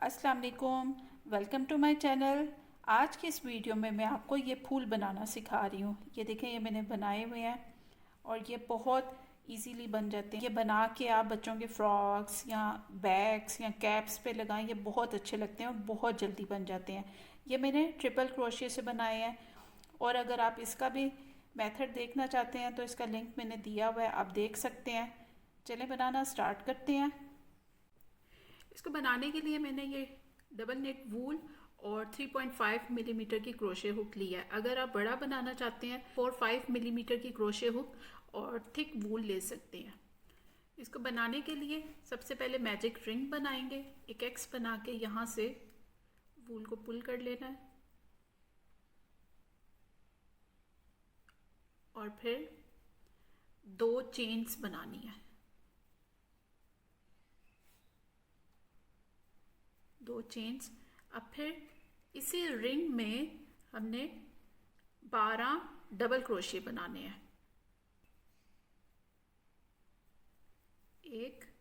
अस्सलाम वालेकुम, welcome to my channel. आज की इस वीडियो में मैं आपको ये फूल बनाना सिखा रही हूँ। ये देखें, ये मैंने बनाए हुए हैं और ये बहुत इजीली बन जाते हैं। ये बना के आप बच्चों के फ्रॉक्स या बैग्स या कैप्स पे लगाएं, ये बहुत अच्छे लगते हैं और बहुत जल्दी बन जाते हैं। ये मैंने ट्रिपल क्रोशिया से बनाए हैं और अगर आप इसका भी मेथड देखना चाहते हैं तो इसका लिंक मैंने दिया हुआ है, आप देख सकते हैं। चलें बनाना स्टार्ट करते हैं। इसको बनाने के लिए मैंने ये डबल नेट वूल और 3.5 मिलीमीटर की क्रोशे हुक लिया है। अगर आप बड़ा बनाना चाहते हैं 4-5 मिलीमीटर की क्रोशे हुक और थिक वूल ले सकते हैं। इसको बनाने के लिए सबसे पहले मैजिक रिंग बनाएंगे। एक एक्स बना के यहाँ से वूल को पुल कर लेना है और फिर 2 चेन्स बनानी है। 2 चेन्स। अब फिर इसी रिंग में हमने 12 डबल क्रोशिया बनाने हैं। 1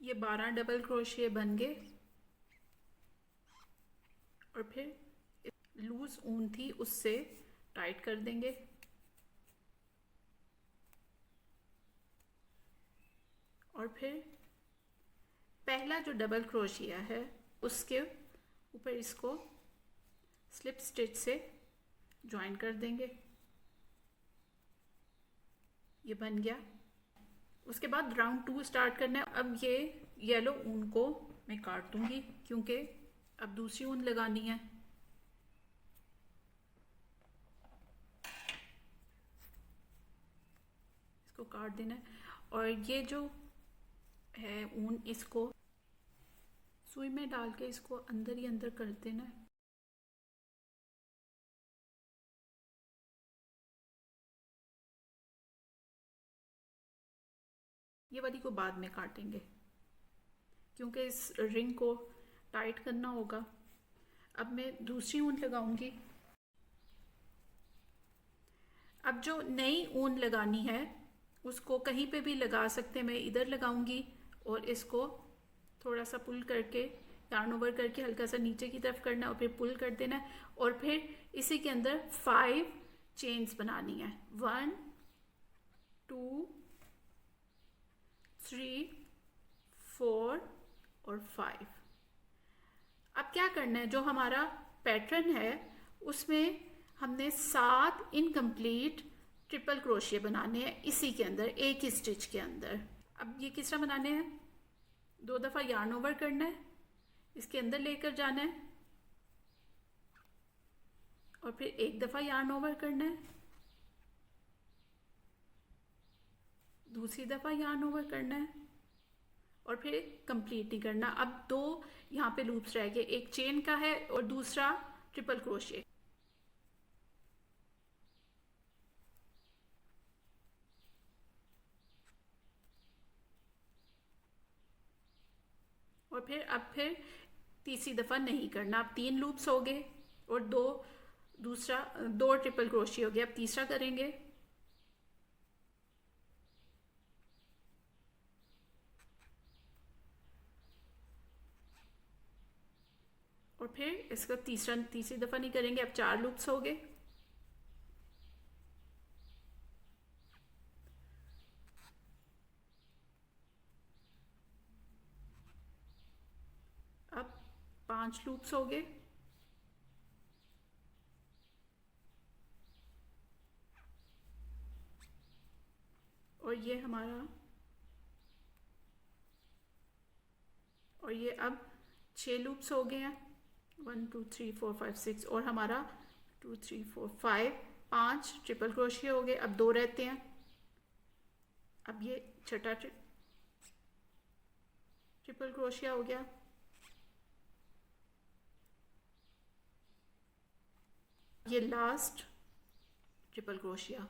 ये 12 डबल क्रोशिया बन गए और फिर लूज ऊन थी उससे टाइट कर देंगे और फिर पहला जो डबल क्रोशिया है उसके ऊपर इसको स्लिप स्टिच से ज्वाइन कर देंगे। ये बन गया। उसके बाद राउंड 2 स्टार्ट करना है। अब ये येलो ऊन को मैं काट दूंगी क्योंकि अब दूसरी ऊन लगानी है। इसको काट देना है और ये जो है ऊन, इसको सुई में डाल के इसको अंदर ही अंदर कर देना है। ये वाली को बाद में काटेंगे क्योंकि इस रिंग को टाइट करना होगा। अब मैं दूसरी ऊन लगाऊंगी। अब जो नई ऊन लगानी है उसको कहीं पे भी लगा सकते हैं। मैं इधर लगाऊंगी और इसको थोड़ा सा पुल करके yarn ओवर करके हल्का सा नीचे की तरफ करना है और फिर पुल कर देना है और फिर इसी के अंदर 5 चेन्स बनानी है। 1 2 3 4 और 5। अब क्या करना है, जो हमारा पैटर्न है उसमें हमने 7 इनकम्प्लीट ट्रिपल क्रोशिया बनाने हैं इसी के अंदर, एक ही स्टिच के अंदर। अब ये किस तरह बनाने हैं, 2 दफ़ा yarn ओवर करना है, इसके अंदर लेकर जाना है और फिर 1 दफ़ा yarn ओवर करना है, दूसरी दफ़ा yarn ओवर करना है और फिर कंप्लीट नहीं करना। अब 2 यहाँ पे लूप्स रह गए, एक चेन का है और दूसरा ट्रिपल क्रोशिया। और फिर अब फिर तीसरी दफ़ा नहीं करना। अब 3 लूप्स हो गए और 2 ट्रिपल क्रोशिया हो गया। अब तीसरा करेंगे और फिर इसका तीसरी दफ़ा नहीं करेंगे। अब 4 लूप्स हो गए। अब 5 लूप्स हो गए और ये हमारा, और ये अब 6 लूप्स हो गए हैं। 1 2 3 4 5 6 और हमारा 2 3 4 5, 5 ट्रिपल क्रोशिया हो गए। अब 2 रहते हैं। अब ये छठा ट्रिपल क्रोशिया हो गया। ये लास्ट ट्रिपल क्रोशिया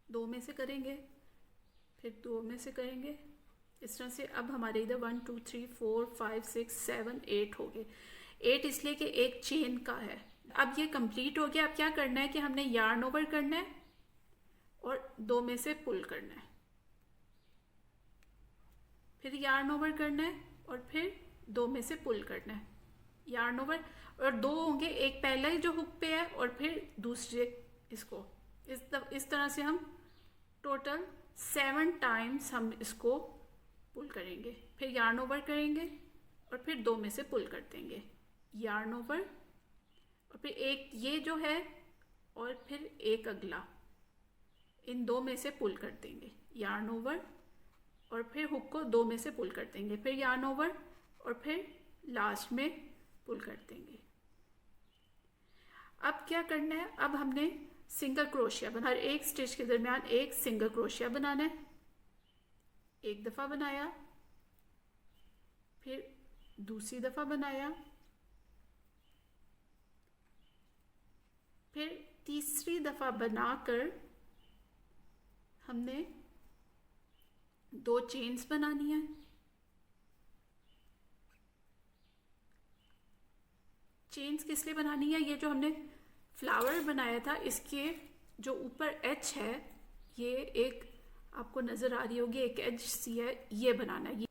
2 में से करेंगे, फिर 2 में से करेंगे। इस तरह से अब हमारे इधर 1 2 3 4 5 6 7 8 हो गए। 8 इसलिए कि एक चेन का है। अब ये कंप्लीट हो गया। अब क्या करना है कि हमने यार्न ओवर करना है और 2 में से पुल करना है, फिर यार्न ओवर करना है और फिर 2 में से पुल करना है। यार्न ओवर और 2 होंगे, एक पहला ही जो हुक पे है और फिर दूसरे इसको। इस तरह से हम टोटल 7 टाइम्स हम इसको पुल करेंगे, फिर यार्न ओवर करेंगे और फिर 2 में से पुल कर देंगे। यार्न ओवर और फिर एक ये जो है और फिर एक अगला, इन 2 में से पुल कर देंगे। यार्न ओवर और फिर हुक को 2 में से पुल कर देंगे, फिर यार्न ओवर और फिर लास्ट में पुल कर देंगे। अब क्या करना है, अब हमने सिंगल क्रोशिया बना, हर एक स्टिच के दरमियान एक सिंगल क्रोशिया बनाना है। एक दफ़ा बनाया, फिर दूसरी दफ़ा बनाया, फिर तीसरी दफ़ा बनाकर हमने 2 चेन्स बनानी है। चेन्स किस लिए बनानी है, ये जो हमने फ्लावर बनाया था इसके जो ऊपर एच है, ये एक आपको नज़र आ रही होगी, एक एज सी है, ये बनाना है।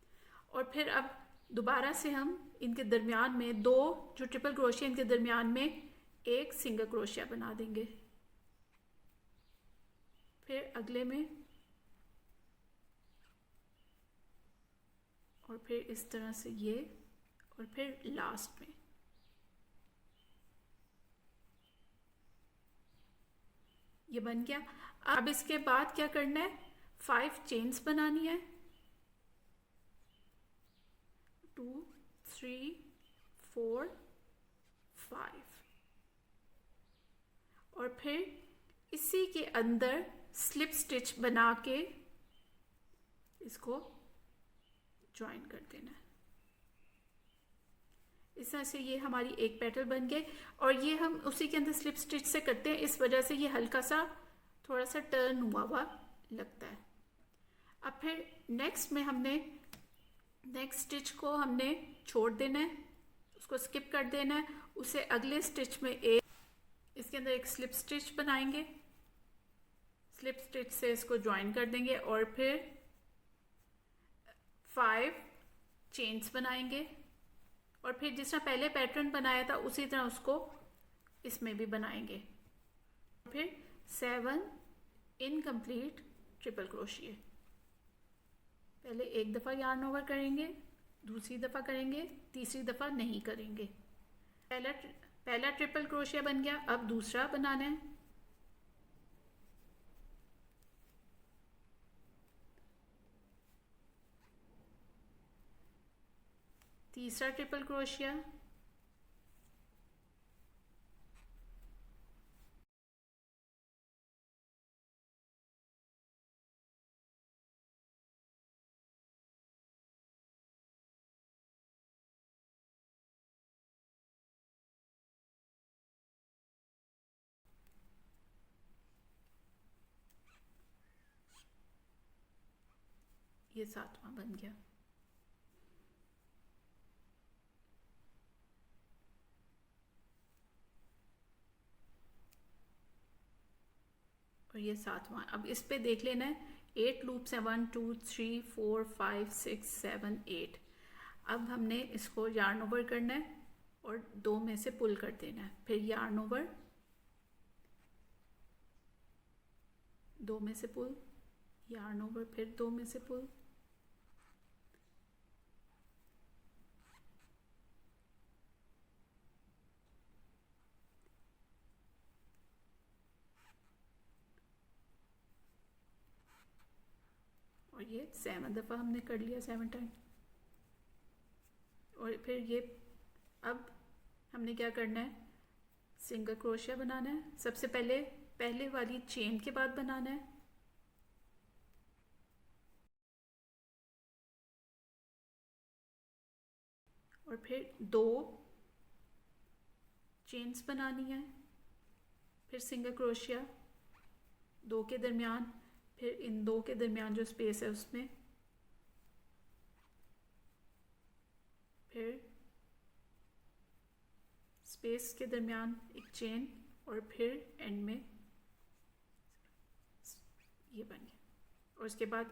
और फिर अब दोबारा से हम इनके दरमियान में 2 जो ट्रिपल क्रोशिया, इनके दरमियान में एक सिंगल क्रोशिया बना देंगे, फिर अगले में और फिर इस तरह से ये और फिर लास्ट में। ये बन गया। अब इसके बाद क्या करना है, 5 चेन्स बनानी है। 2 3 4 5 और फिर इसी के अंदर स्लिप स्टिच बना के इसको ज्वाइन कर देना है। इस तरह से ये हमारी एक पेटल बन गई और ये हम उसी के अंदर स्लिप स्टिच से करते हैं, इस वजह से ये हल्का सा थोड़ा सा टर्न हुआ लगता है। अब फिर नेक्स्ट में हमने नेक्स्ट स्टिच को हमने छोड़ देना है, उसको स्किप कर देना है। उसे अगले स्टिच में इसके अंदर एक स्लिप स्टिच बनाएंगे, स्लिप स्टिच से इसको ज्वाइन कर देंगे और फिर 5 चेन्स बनाएंगे और फिर जिस तरह पहले पैटर्न बनाया था उसी तरह उसको इसमें भी बनाएंगे। फिर 7 इनकम्प्लीट ट्रिपल क्रोशिया। पहले एक दफ़ा यार्न ओवर करेंगे, दूसरी दफ़ा करेंगे, तीसरी दफ़ा नहीं करेंगे। पहला ट्रिपल क्रोशिया बन गया। अब दूसरा बनाना है। तीसरा ट्रिपल क्रोशिया, ये 7वां बन गया। और ये 7वां। अब इस पे देख लेना है 8 लूप्स हैं, 1 2 3 4 5 6 7 8। अब हमने इसको यार्न ओवर करना है और 2 में से पुल कर देना है, फिर यार्न ओवर, 2 में से पुल, यार्न ओवर, फिर 2 में से पुल, और ये 7 दफ़ा हमने कर लिया, 7 टाइम। और फिर ये अब हमने क्या करना है, सिंगल क्रोशिया बनाना है। सबसे पहले वाली चेन के बाद बनाना है, और फिर 2 चेन्स बनानी है, फिर सिंगल क्रोशिया 2 के दरमियान, फिर इन 2 के दरमियान जो स्पेस है उसमें, फिर स्पेस के दरमियान एक चेन, और फिर एंड में ये बन गया। और उसके बाद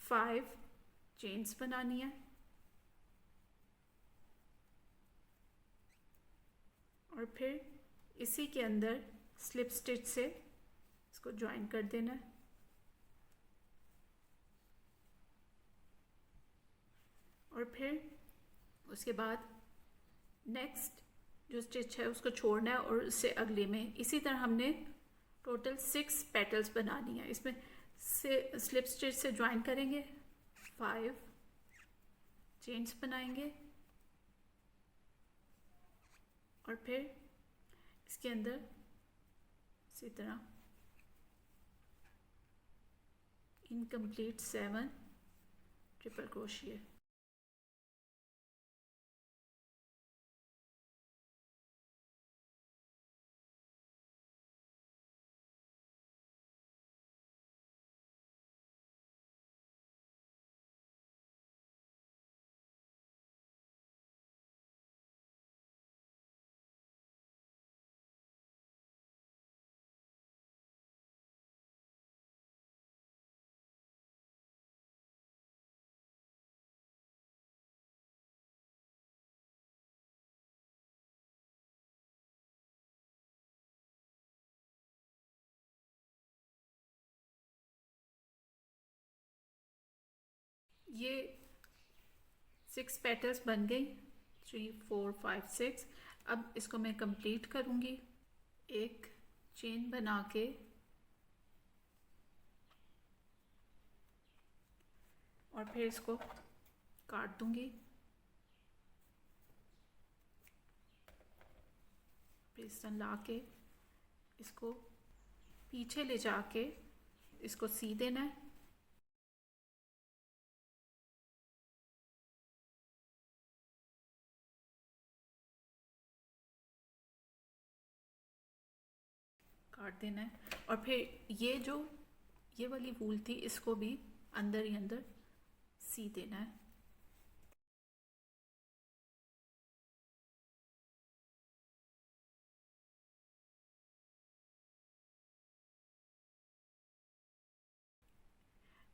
5 चेन्स बनानी है, और फिर इसी के अंदर स्लिप स्टिच से इसको ज्वाइन कर देना है। और फिर उसके बाद नेक्स्ट जो स्टिच है उसको छोड़ना है, और उससे अगले में इसी तरह हमने टोटल 6 पेटल्स बनानी है। इसमें से स्लिप स्टिच से ज्वाइन करेंगे, 5 चेन्स बनाएंगे, और फिर इसके अंदर इसी तरह इनकम्प्लीट 7 ट्रिपल क्रोशिया। ये 6 पेटल्स बन गई, 3 4 5 6। अब इसको मैं कंप्लीट करूँगी, एक चेन बना के और फिर इसको काट दूँगी, फिर इस तरह ला के इसको पीछे ले जाके इसको सी देना है। काट देना है, और फिर ये वाली वूल थी इसको भी अंदर ही अंदर सी देना है।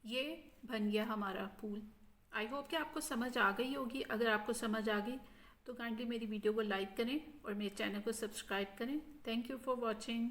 ये बन गया हमारा फूल। आई होप कि आपको समझ आ गई होगी। अगर आपको समझ आ गई तो काइंडली मेरी वीडियो को लाइक करें और मेरे चैनल को सब्सक्राइब करें। Thank you for watching.